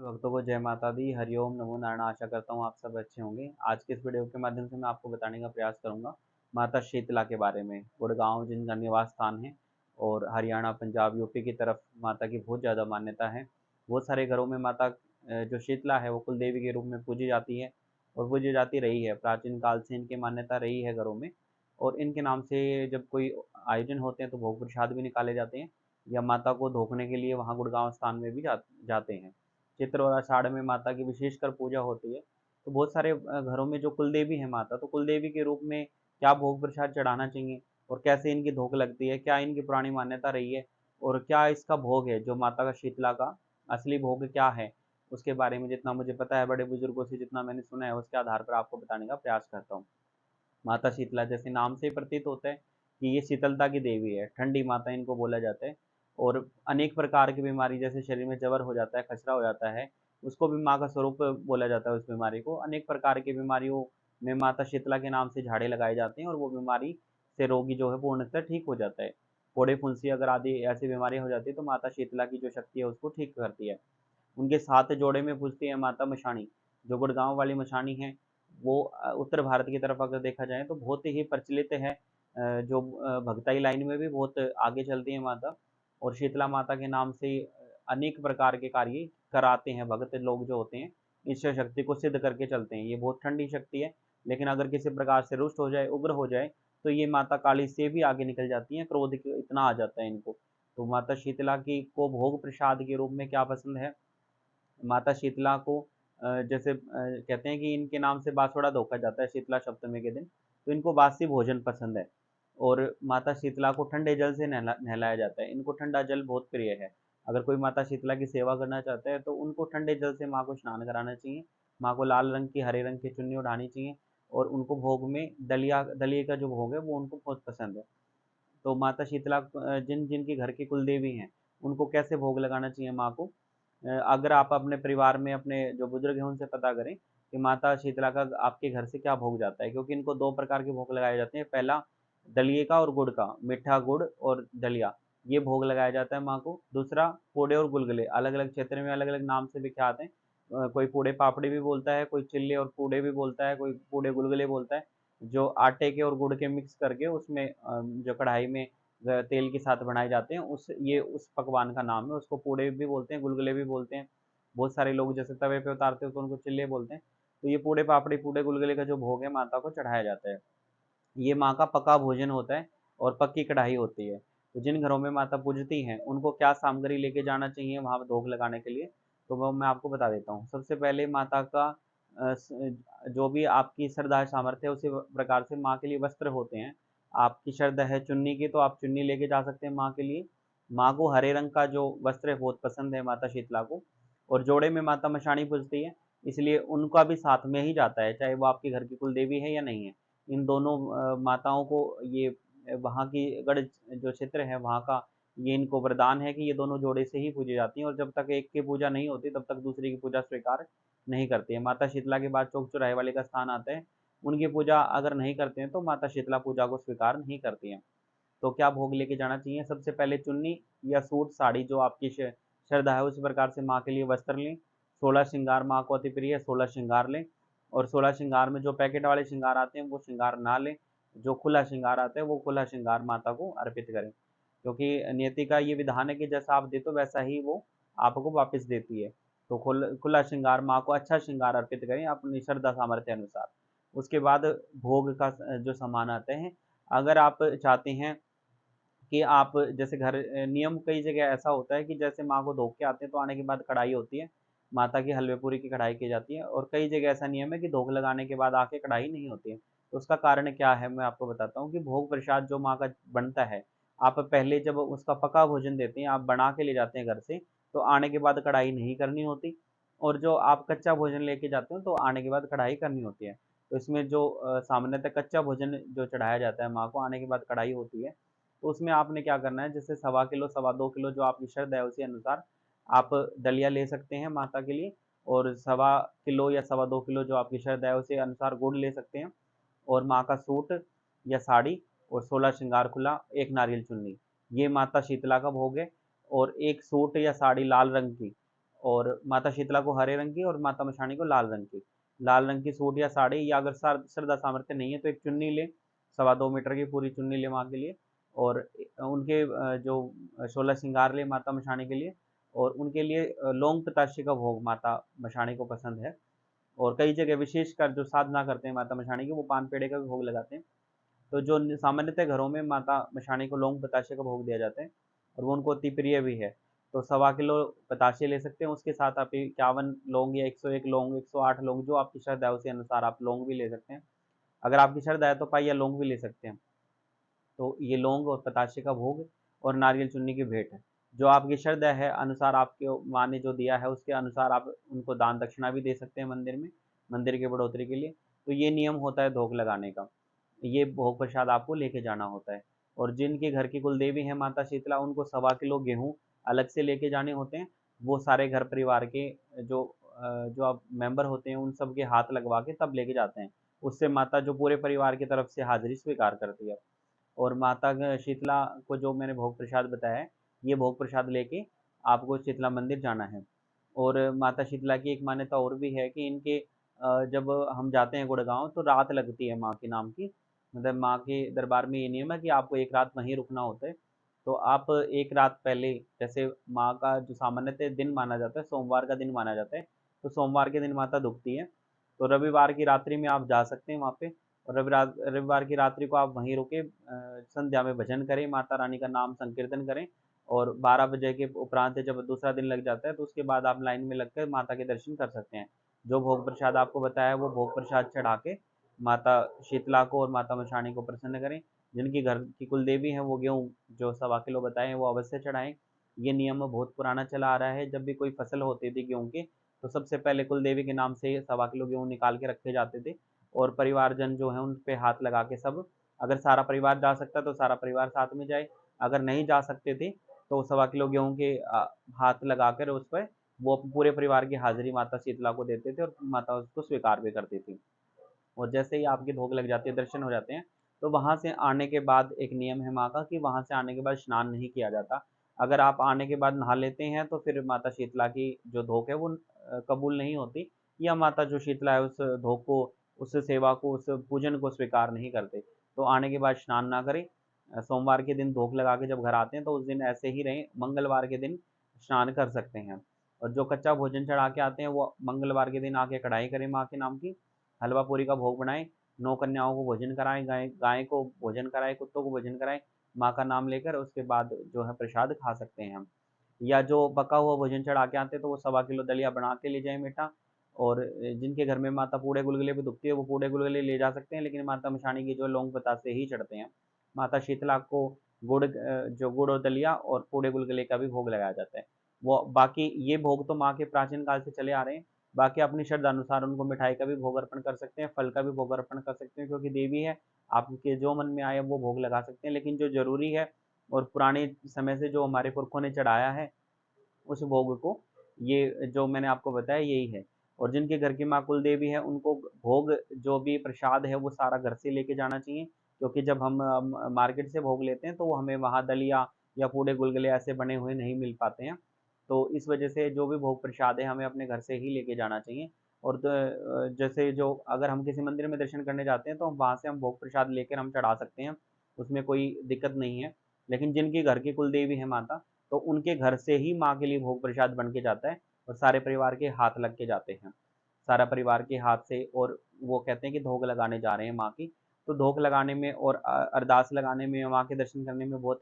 भक्तों को जय माता दी, हरिओम, नमो नारायण। आशा करता हूँ आप सब अच्छे होंगे। आज के इस वीडियो के माध्यम से मैं आपको बताने का प्रयास करूंगा माता शीतला के बारे में। गुड़गांव जिनका निवास स्थान है और हरियाणा, पंजाब, यूपी की तरफ माता की बहुत ज़्यादा मान्यता है। बहुत सारे घरों में माता जो शीतला है वो कुलदेवी के रूप में पूजी जाती है और पूजी जाती रही है। प्राचीन काल से इनकी मान्यता रही है घरों में। और इनके नाम से जब कोई आयोजन होते हैं तो भोग प्रसाद भी निकाले जाते हैं या माता को धोखने के लिए वहाँ गुड़गांव स्थान में भी जाते हैं। चित्र और आषाढ़ में माता की विशेषकर पूजा होती है। तो बहुत सारे घरों में जो कुलदेवी है माता, तो कुलदेवी के रूप में क्या भोग प्रसाद चढ़ाना चाहिए और कैसे इनकी धोख लगती है, क्या इनकी पुरानी मान्यता रही है और क्या इसका भोग है, जो माता का शीतला का असली भोग क्या है, उसके बारे में जितना मुझे पता है, बड़े बुजुर्गों से जितना मैंने सुना है, उसके आधार पर आपको बताने का प्रयास करता हूँ। माता शीतला जैसे नाम से ही प्रतीत होता है कि ये शीतलता की देवी है, ठंडी माता इनको बोला जाता है। और अनेक प्रकार की बीमारी, जैसे शरीर में जबर हो जाता है, खसरा हो जाता है, उसको भी माँ का स्वरूप बोला जाता है। उस बीमारी को, अनेक प्रकार की बीमारियों में माता शीतला के नाम से झाड़े लगाए जाते हैं और वो बीमारी से रोगी जो है पूर्णतः ठीक हो जाता है। फोड़े फुंसी अगर आदि ऐसी बीमारी हो जाती है तो माता शीतला की जो शक्ति है उसको ठीक करती है। उनके साथ जोड़े में पूजती है माता मशाणी। जो गुड़गांव वाली मशाणी है वो उत्तर भारत की तरफ अगर देखा जाए तो बहुत ही प्रचलित है। जो भगताई लाइन में भी बहुत आगे चलती है माता। और शीतला माता के नाम से अनेक प्रकार के कार्य कराते हैं भगत लोग जो होते हैं। इस शक्ति को सिद्ध करके चलते हैं। ये बहुत ठंडी शक्ति है, लेकिन अगर किसी प्रकार से रुष्ट हो जाए, उग्र हो जाए, तो ये माता काली से भी आगे निकल जाती हैं। क्रोध इतना आ जाता है इनको। तो माता शीतला की को भोग प्रसाद के रूप में क्या पसंद है, माता शीतला को जैसे कहते हैं कि इनके नाम से बांसुड़ा धोखा जाता है शीतला सप्तमी के दिन, तो इनको बासी भोजन पसंद है। और माता शीतला को ठंडे जल से नहलाया जाता है। इनको ठंडा जल बहुत प्रिय है। अगर कोई माता शीतला की सेवा करना चाहता है तो उनको ठंडे जल से माँ को स्नान कराना चाहिए। माँ को लाल रंग की, हरे रंग की चुन्नी उड़ानी चाहिए। और उनको भोग में दलिया, दलिए का जो भोग है वो उनको बहुत पसंद है। तो माता शीतला जिन जिनके घर की कुलदेवी हैं उनको कैसे भोग लगाना चाहिए माँ को, अगर आप अपने परिवार में अपने जो बुजुर्ग हैं उनसे पता करें कि माता शीतला का आपके घर से क्या भोग जाता है, क्योंकि इनको दो प्रकार के भोग लगाए जाते हैं। पहला दलिए का और गुड़ का, मीठा गुड़ और दलिया, ये भोग लगाया जाता है माँ को। दूसरा पूड़े और गुलगुले, अलग अलग क्षेत्र में अलग अलग नाम से विख्यात हैं। कोई पूड़े पापड़ी भी बोलता है, कोई चिल्ले और पूड़े भी बोलता है, कोई पूड़े गुलगुले बोलता है। जो आटे के और गुड़ के मिक्स करके उसमें जो कढ़ाई में तेल के साथ बनाए जाते हैं, उस पकवान का नाम है। उसको पूड़े भी बोलते हैं, गुलगुले भी बोलते हैं। बहुत सारे लोग जैसे तवे पे उतारते हैं तो उनको चिल्ले बोलते हैं। तो ये पूड़े पापड़ी, पूड़े गुलगुले का जो भोग है माता को चढ़ाया जाता है। ये माँ का पका भोजन होता है और पक्की कढ़ाई होती है। तो जिन घरों में माता पूजती हैं उनको क्या सामग्री लेके जाना चाहिए वहाँ भोग लगाने के लिए, तो वो मैं आपको बता देता हूँ। सबसे पहले माता का जो भी आपकी श्रद्धा सामर्थ्य है उसी प्रकार से माँ के लिए वस्त्र होते हैं। आपकी श्रद्धा है चुन्नी की तो आप चुन्नी लेके जा सकते हैं माँ के लिए। माँ को हरे रंग का जो वस्त्र है बहुत पसंद है माता शीतला को। और जोड़े में माता मशाणी पूजती है, इसलिए उनका भी साथ में ही जाता है, चाहे वो आपके घर की कुल देवी है या नहीं है। इन दोनों माताओं को ये वहाँ की गढ़ जो क्षेत्र है वहाँ का, ये इनको वरदान है कि ये दोनों जोड़े से ही पूजी जाती हैं। और जब तक एक की पूजा नहीं होती तब तक दूसरी की पूजा स्वीकार नहीं करती है। माता शीतला के बाद चौक चौराहे वाले का स्थान आता है। उनकी पूजा अगर नहीं करते हैं तो माता शीतला पूजा को स्वीकार नहीं करती हैं। तो क्या भोग लेके जाना चाहिए, सबसे पहले चुन्नी या सूट साड़ी जो आपकी श्रद्धा है उसी प्रकार से माँ के लिए वस्त्र लें। 16 श्रृंगार, माँ को अति प्रिय है, 16 श्रृंगार लें। और 16 श्रृंगार में जो पैकेट वाले श्रृंगार आते हैं वो श्रृंगार ना लें। जो खुला श्रृंगार आता है वो खुला श्रृंगार माता को अर्पित करें, क्योंकि नियति का ये विधान है कि जैसा आप देते हो वैसा ही वो आपको वापस देती है। तो खुला श्रृंगार माँ को, अच्छा श्रृंगार अर्पित करें अपनी श्रद्धा सामर्थ्य अनुसार। उसके बाद भोग का जो सामान आते हैं, अगर आप चाहते हैं कि आप जैसे घर नियम कई जगह ऐसा होता है कि जैसे माँ को धो के आते हैं तो आने के बाद कढ़ाई होती है, माता की हलवे पूरी की कढ़ाई की जाती है। और कई जगह ऐसा नियम है कि धोख लगाने के बाद आके कढ़ाई नहीं होती है। तो उसका कारण क्या है मैं आपको बताता हूँ कि भोग प्रसाद जो माँ का बनता है, आप पहले जब उसका पका भोजन देते हैं, आप बना के ले जाते हैं घर से, तो आने के बाद कढ़ाई नहीं करनी होती। और जो आप कच्चा भोजन लेके जाते हो तो आने के बाद कढ़ाई करनी होती है। तो इसमें जो सामान्यतः कच्चा भोजन जो चढ़ाया जाता है माँ को, आने के बाद कढ़ाई होती है। तो उसमें आपने क्या करना है, जैसे 1.25 किलो, 2.25 किलो जो आपकी श्रद्धा है उसी अनुसार आप दलिया ले सकते हैं माता के लिए। और 1.25 किलो या 2.25 किलो जो आपकी श्रद्धा है उसी अनुसार गुड़ ले सकते हैं। और माँ का सूट या साड़ी और 16 श्रृंगार खुला, एक नारियल चुन्नी, ये माता शीतला का भोग है। और एक सूट या साड़ी लाल रंग की और माता शीतला को हरे रंग की और माता मशाणी को लाल रंग की सूट या साड़ी, या अगर श्रद्धा सामर्थ्य नहीं है तो एक चुन्नी ले, 2.25 मीटर की पूरी चुन्नी ले माँ के लिए। और उनके जो 16 श्रृंगार ले माता मशाणी के लिए। और उनके लिए लौंग पताशे का भोग माता मशाणी को पसंद है। और कई जगह विशेषकर जो साधना करते हैं माता मशाणी की, वो पान पेड़े का भी भोग लगाते हैं। तो जो सामान्यतः घरों में माता मशाणी को लौंग बताशे का भोग दिया जाता है और वो उनको अति प्रिय भी है। तो 1.25 किलो बताशे ले सकते हैं, उसके साथ आप 51 लौंग या 101 लौंग, 108 लौंग, जो आपकी श्रद्धा है उसी अनुसार आप लौंग भी ले सकते हैं। अगर आपकी श्रद्धा है तो पाइया लौंग भी ले सकते हैं। तो ये लौंग और पताशे का भोग और नारियल चुन्नी की भेंट है। जो आपकी श्रद्धा है अनुसार, आपके माँ ने जो दिया है उसके अनुसार आप उनको दान दक्षिणा भी दे सकते हैं मंदिर में, मंदिर की बढ़ोतरी के लिए। तो ये नियम होता है भोग लगाने का। ये भोग प्रसाद आपको लेके जाना होता है। और जिनके घर की कुलदेवी है माता शीतला, उनको 1.25 किलो गेहूँ अलग से लेके जाने होते हैं। वो सारे घर परिवार के जो जो आप मेंबर होते हैं उन सब के हाथ लगवा के तब लेके जाते हैं। उससे माता जो पूरे परिवार की तरफ से हाजिरी स्वीकार करती है। और माता शीतला को जो मैंने भोग प्रसाद बताया है, ये भोग प्रसाद लेके आपको शीतला मंदिर जाना है। और माता शीतला की एक मान्यता और भी है कि इनके जब हम जाते हैं गुड़गांव तो रात लगती है माँ के नाम की। मतलब माँ के दरबार में ये नियम है कि आपको एक रात वहीं रुकना होता है। तो आप एक रात पहले, जैसे माँ का जो सामान्यतः दिन माना जाता है, सोमवार का दिन माना जाता है, तो सोमवार के दिन माता दुखती है। तो रविवार की रात्रि में आप जा सकते हैं वहाँ पे। और रविवार की रात्रि को आप वहीं रुके, संध्या में भजन करें, माता रानी का नाम संकीर्तन करें। और 12 बजे के उपरांत जब दूसरा दिन लग जाता है तो उसके बाद आप लाइन में लगकर माता के दर्शन कर सकते हैं। जो भोग प्रसाद आपको बताया वो भोग प्रसाद चढ़ा के माता शीतला को और माता मशाणी को प्रसन्न करें। जिनकी घर की कुलदेवी है वो गेहूँ जो 1.25 किलो बताए हैं वो अवश्य चढ़ाएं। ये नियम बहुत पुराना चला आ रहा है। जब भी कोई फसल होती थी गेहूँ की, तो सबसे पहले कुलदेवी के नाम से 1.25 किलो गेहूँ निकाल के रखे जाते थे। और परिवारजन जो है उन पे हाथ लगा के सब, अगर सारा परिवार जा सकता तो सारा परिवार साथ में जाए, अगर नहीं जा सकते थे तो 1.25 किलो गेहूँ के हाथ लगाकर उस पर वो पूरे परिवार की हाजिरी माता शीतला को देते थे और माता उसको स्वीकार भी करती थी। और जैसे ही आपकी भोग लग जाती है, दर्शन हो जाते हैं, तो वहाँ से आने के बाद एक नियम है माँ का कि वहाँ से आने के बाद स्नान नहीं किया जाता। अगर आप आने के बाद नहा लेते हैं तो फिर माता शीतला की जो धोक है वो कबूल नहीं होती, या माता जो शीतला है उस धोक को, उस सेवा को, उस पूजन को स्वीकार नहीं करते। तो आने के बाद स्नान ना करें। सोमवार के दिन धोक लगा के जब घर आते हैं तो उस दिन ऐसे ही रहें, मंगलवार के दिन स्नान कर सकते हैं। और जो कच्चा भोजन चढ़ा के आते हैं वो मंगलवार के दिन आके कढ़ाई करें माँ के नाम की, हलवा पूरी का भोग बनाएं, 9 कन्याओं को भोजन कराएं, गाय गाय को भोजन कराएं, कुत्तों को भोजन कराएं, माँ का नाम लेकर उसके बाद जो है प्रसाद खा सकते हैं हम। या जो पका हुआ भोजन चढ़ा के आते हैं तो वो 1.25 किलो दलिया बना के ले जाएं मीठा। और जिनके घर में माता पूड़े गुलगुले पे दुखती है वो पूड़े गुलगुले ले जा सकते हैं, लेकिन माता मशाणी की जो लौंग बतासे ही चढ़ते हैं। माता शीतला को जो गुड़ और दलिया और पूड़े गुलगुले का भी भोग लगाया जाता है। वो बाकी ये भोग तो माँ के प्राचीन काल से चले आ रहे हैं। बाकी अपनी श्रद्धा अनुसार उनको मिठाई का भी भोग अर्पण कर सकते हैं, फल का भी भोग अर्पण कर सकते हैं, क्योंकि देवी है। आपके जो मन में आए वो भोग लगा सकते हैं, लेकिन जो जरूरी है और पुराने समय से जो हमारे पुरखों ने चढ़ाया है उस भोग को, ये जो मैंने आपको बताया यही है। और जिनके घर की माँ कुल देवी है उनको भोग जो भी प्रसाद है वो सारा घर से लेके जाना चाहिए, क्योंकि जब हम मार्केट से भोग लेते हैं तो वो हमें वहाँ दलिया या पूड़े गुलगुले ऐसे बने हुए नहीं मिल पाते हैं। तो इस वजह से जो भी भोग प्रसाद है हमें अपने घर से ही लेके जाना चाहिए। और जैसे जो अगर हम किसी मंदिर में दर्शन करने जाते हैं तो वहाँ से हम भोग प्रसाद लेकर हम चढ़ा सकते हैं, उसमें कोई दिक्कत नहीं है। लेकिन जिनकी घर की कुल देवी है माता, तो उनके घर से ही माँ के लिए भोग प्रसाद बन के जाता है और सारे परिवार के हाथ लग के जाते हैं, सारा परिवार के हाथ से। और वो कहते हैं कि धोख लगाने जा रहे हैं माँ की। तो धोख लगाने में और अरदास लगाने में, माँ के दर्शन करने में बहुत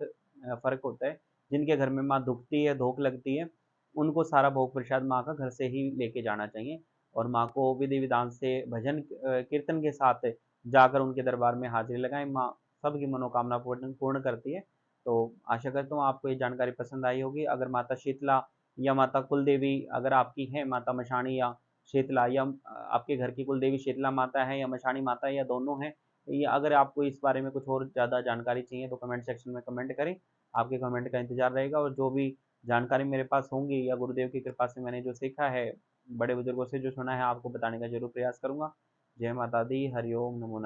फर्क होता है। जिनके घर में माँ दुखती है, धोख लगती है, उनको सारा भोग प्रसाद माँ का घर से ही लेके जाना चाहिए। और माँ को विधि विधान से भजन कीर्तन के साथ जाकर उनके दरबार में हाजिरी लगाएं। माँ सबकी मनोकामना पूर्ण करती है। तो आशा करता हूँ आपको ये जानकारी पसंद आई होगी। अगर माता शीतला या माता कुल देवी अगर आपकी है, माता मशाणी या शीतला, या आपके घर की कुल देवी शीतला माता है या मशाणी माता है या दोनों हैं, या अगर आपको इस बारे में कुछ और ज़्यादा जानकारी चाहिए तो कमेंट सेक्शन में कमेंट करें। आपके कमेंट का इंतजार रहेगा। और जो भी जानकारी मेरे पास होंगी या गुरुदेव की कृपा से मैंने जो सीखा है, बड़े बुजुर्गों से जो सुना है, आपको बताने का जरूर प्रयास करूंगा। जय माता दी, हरिओम, नमो।